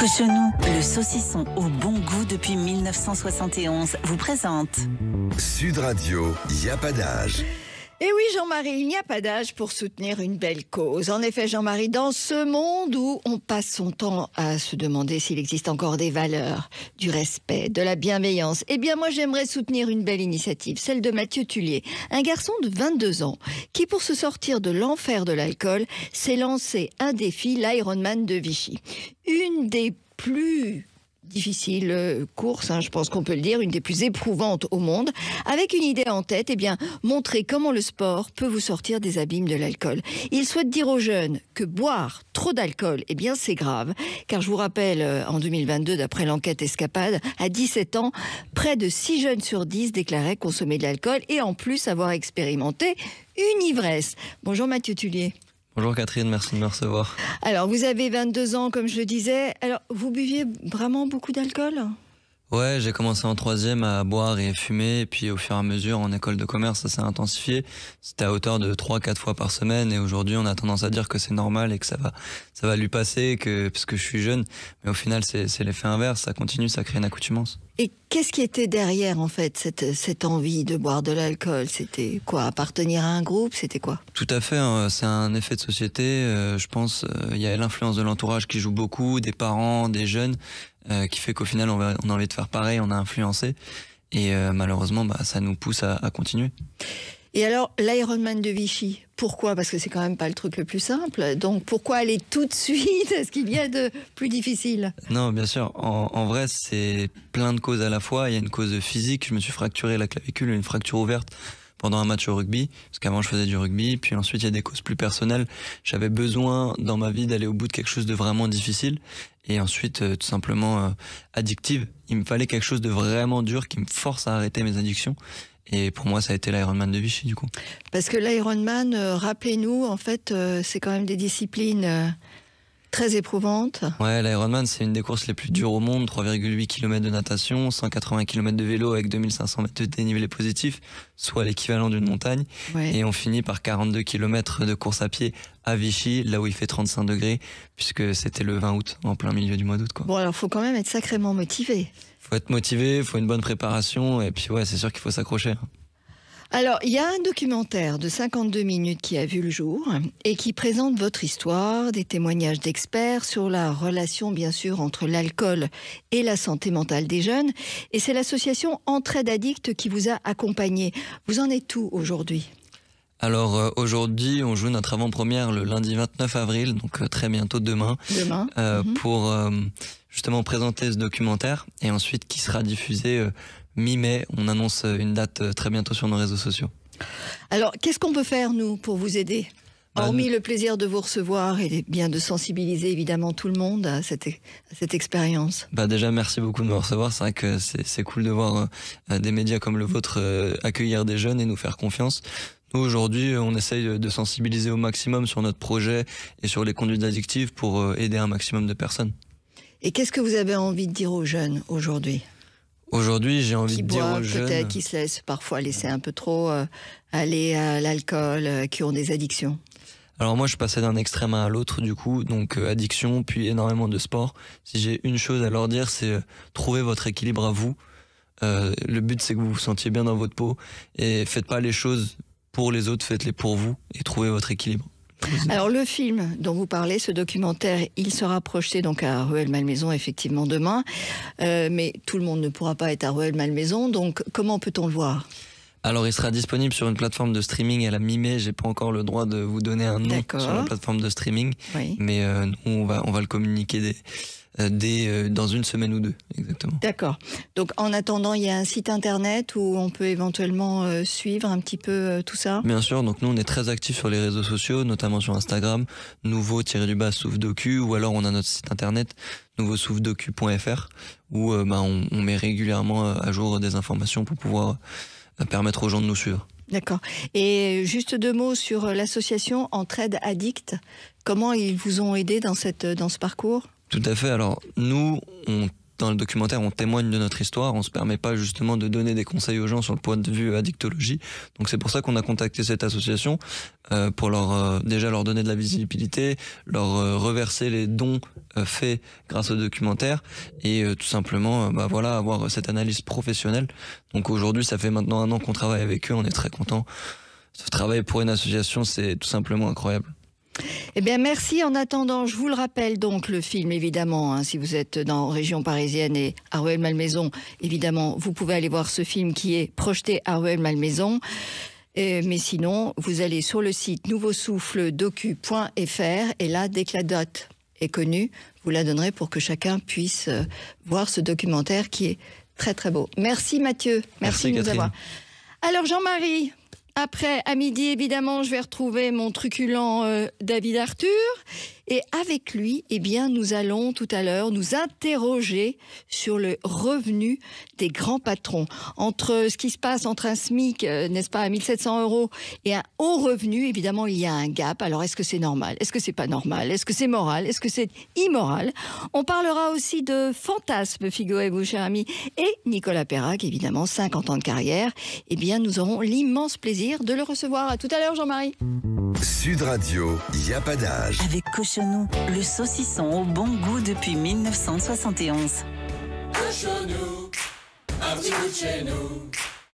Cochonou, le saucisson au bon goût depuis 1971, vous présente Sud Radio, il n'y a pas d'âge. Et oui, Jean-Marie, il n'y a pas d'âge pour soutenir une belle cause. En effet, Jean-Marie, dans ce monde où on passe son temps à se demander s'il existe encore des valeurs, du respect, de la bienveillance, eh bien moi j'aimerais soutenir une belle initiative, celle de Mathieu Tullier, un garçon de 22 ans qui, pour se sortir de l'enfer de l'alcool, s'est lancé un défi, l'Ironman de Vichy. Une des plus difficile course, je pense qu'on peut le dire, une des plus éprouvantes au monde, avec une idée en tête, montrer comment le sport peut vous sortir des abîmes de l'alcool. Il souhaite dire aux jeunes que boire trop d'alcool, c'est grave, car je vous rappelle, en 2022, d'après l'enquête Escapade, à 17 ans, près de 6 jeunes sur 10 déclaraient consommer de l'alcool et en plus avoir expérimenté une ivresse. Bonjour Mathieu Tullier. Bonjour Catherine, merci de me recevoir. Alors, vous avez 22 ans, comme je le disais. Alors, vous buviez vraiment beaucoup d'alcool ? Ouais, j'ai commencé en 3e à boire et fumer, et puis au fur et à mesure, en école de commerce, ça s'est intensifié. C'était à hauteur de 3-4 fois par semaine, et aujourd'hui, on a tendance à dire que c'est normal et que ça va lui passer, parce que je suis jeune. Mais au final, c'est l'effet inverse, ça continue, ça crée une accoutumance. Et qu'est-ce qui était derrière, en fait, cette envie de boire de l'alcool ? C'était quoi ? Appartenir à un groupe ? C'était quoi ? Tout à fait, c'est un effet de société. Je pense il y a l'influence de l'entourage qui joue beaucoup, des parents, des jeunes, qui fait qu'au final, on a envie de faire pareil, on a influencé. Et malheureusement, ça nous pousse à continuer. Et alors, l'Ironman de Vichy, pourquoi ? Parce que c'est quand même pas le truc le plus simple. Donc, pourquoi aller tout de suite ? Est-ce qu'il y a de plus difficile ? Non, bien sûr. En vrai, c'est plein de causes à la fois. Il y a une cause physique. Je me suis fracturé la clavicule, une fracture ouverte pendant un match au rugby. Parce qu'avant, je faisais du rugby. Puis ensuite, il y a des causes plus personnelles. J'avais besoin, dans ma vie, d'aller au bout de quelque chose de vraiment difficile. Et ensuite, tout simplement, addictive. Il me fallait quelque chose de vraiment dur qui me force à arrêter mes addictions. Et pour moi, ça a été l'Ironman de Vichy, du coup. Parce que l'Ironman, rappelez-nous, en fait, c'est quand même des disciplines très éprouvantes. Ouais, l'Ironman, c'est une des courses les plus dures au monde. 3,8 km de natation, 180 km de vélo avec 2500 mètres de dénivelé positif, soit l'équivalent d'une montagne. Ouais. Et on finit par 42 km de course à pied à Vichy, là où il fait 35 degrés, puisque c'était le 20 août, en plein milieu du mois d'août, quoi. Bon, alors, faut quand même être sacrément motivé. Faut être motivé, faut une bonne préparation, et puis ouais, c'est sûr qu'il faut s'accrocher. Alors, il y a un documentaire de 52 minutes qui a vu le jour et qui présente votre histoire, des témoignages d'experts sur la relation, bien sûr, entre l'alcool et la santé mentale des jeunes. Et c'est l'association Entraide Addicts qui vous a accompagné. Vous en êtes où aujourd'hui ? Alors aujourd'hui, on joue notre avant-première le lundi 29 avril, donc très bientôt demain, pour justement présenter ce documentaire et ensuite qui sera diffusé mi-mai. On annonce une date très bientôt sur nos réseaux sociaux. Alors, qu'est-ce qu'on peut faire, nous, pour vous aider ? Hormis le plaisir de vous recevoir et bien de sensibiliser évidemment tout le monde à cette expérience. Déjà, merci beaucoup de me recevoir. C'est vrai que c'est cool de voir des médias comme le vôtre accueillir des jeunes et nous faire confiance. Nous, aujourd'hui, on essaye de sensibiliser au maximum sur notre projet et sur les conduites addictives pour aider un maximum de personnes. Et qu'est-ce que vous avez envie de dire aux jeunes aujourd'hui ? Aujourd'hui, j'ai envie de dire aux jeunes... Peut-être qui se laissent parfois laisser un peu trop aller à l'alcool, qui ont des addictions. Alors moi, je passais d'un extrême à l'autre, du coup, donc addiction, puis énormément de sport. Si j'ai une chose à leur dire, c'est trouver votre équilibre à vous. Le but, c'est que vous vous sentiez bien dans votre peau et faites pas les choses pour les autres, faites-les pour vous et trouvez votre équilibre. Alors le film dont vous parlez, ce documentaire, il sera projeté donc à Rueil-Malmaison effectivement demain, mais tout le monde ne pourra pas être à Rueil-Malmaison, donc comment peut-on le voir ? Alors il sera disponible sur une plateforme de streaming à la mi-mai. J'ai pas encore le droit de vous donner un nom sur la plateforme de streaming, mais nous on va le communiquer dans une semaine ou deux, exactement. D'accord. Donc en attendant, il y a un site internet où on peut éventuellement suivre un petit peu tout ça ? Bien sûr, donc nous on est très actifs sur les réseaux sociaux, notamment sur Instagram, nouveau-soufdocu, ou alors on a notre site internet nouveau-soufdocu.fr où on met régulièrement à jour des informations pour pouvoir permettre aux gens de nous suivre. D'accord. Et juste 2 mots sur l'association Entraide Addicts. Comment ils vous ont aidé dans ce parcours ? Tout à fait. Alors, nous, on dans le documentaire, on témoigne de notre histoire. On se permet pas justement de donner des conseils aux gens sur le point de vue addictologie. Donc c'est pour ça qu'on a contacté cette association pour déjà leur donner de la visibilité, leur reverser les dons faits grâce au documentaire et tout simplement avoir cette analyse professionnelle. Donc aujourd'hui, ça fait maintenant 1 an qu'on travaille avec eux. On est très contents. Travailler pour une association, c'est tout simplement incroyable. Eh bien, merci. En attendant, je vous le rappelle, donc, le film, évidemment, si vous êtes dans la région parisienne et à Rueil-Malmaison, évidemment, vous pouvez aller voir ce film qui est projeté à Rueil-Malmaison. Mais sinon, vous allez sur le site nouveausouffledocu.fr et là, dès que la date est connue, vous la donnerez pour que chacun puisse voir ce documentaire qui est très, très beau. Merci Mathieu. Merci de nous avoir. Alors, Jean-Marie, après, à midi, évidemment, je vais retrouver mon truculent David Arthur. Et avec lui, eh bien, nous allons tout à l'heure nous interroger sur le revenu des grands patrons. Entre ce qui se passe entre un SMIC, n'est-ce pas, à 1 700 € et un haut revenu, évidemment, il y a un gap. Alors, est-ce que c'est normal? Est-ce que c'est pas normal? Est-ce que c'est moral? Est-ce que c'est immoral? On parlera aussi de fantasmes, figurez-vous, cher ami. Et Nicolas Perrac, évidemment, 50 ans de carrière. Eh bien, nous aurons l'immense plaisir de le recevoir. À tout à l'heure, Jean-Marie. Sud Radio, y a pas d'âge. Avec Cochonou, le saucisson au bon goût depuis 1971. Cochonou, un petit bout de chez nous.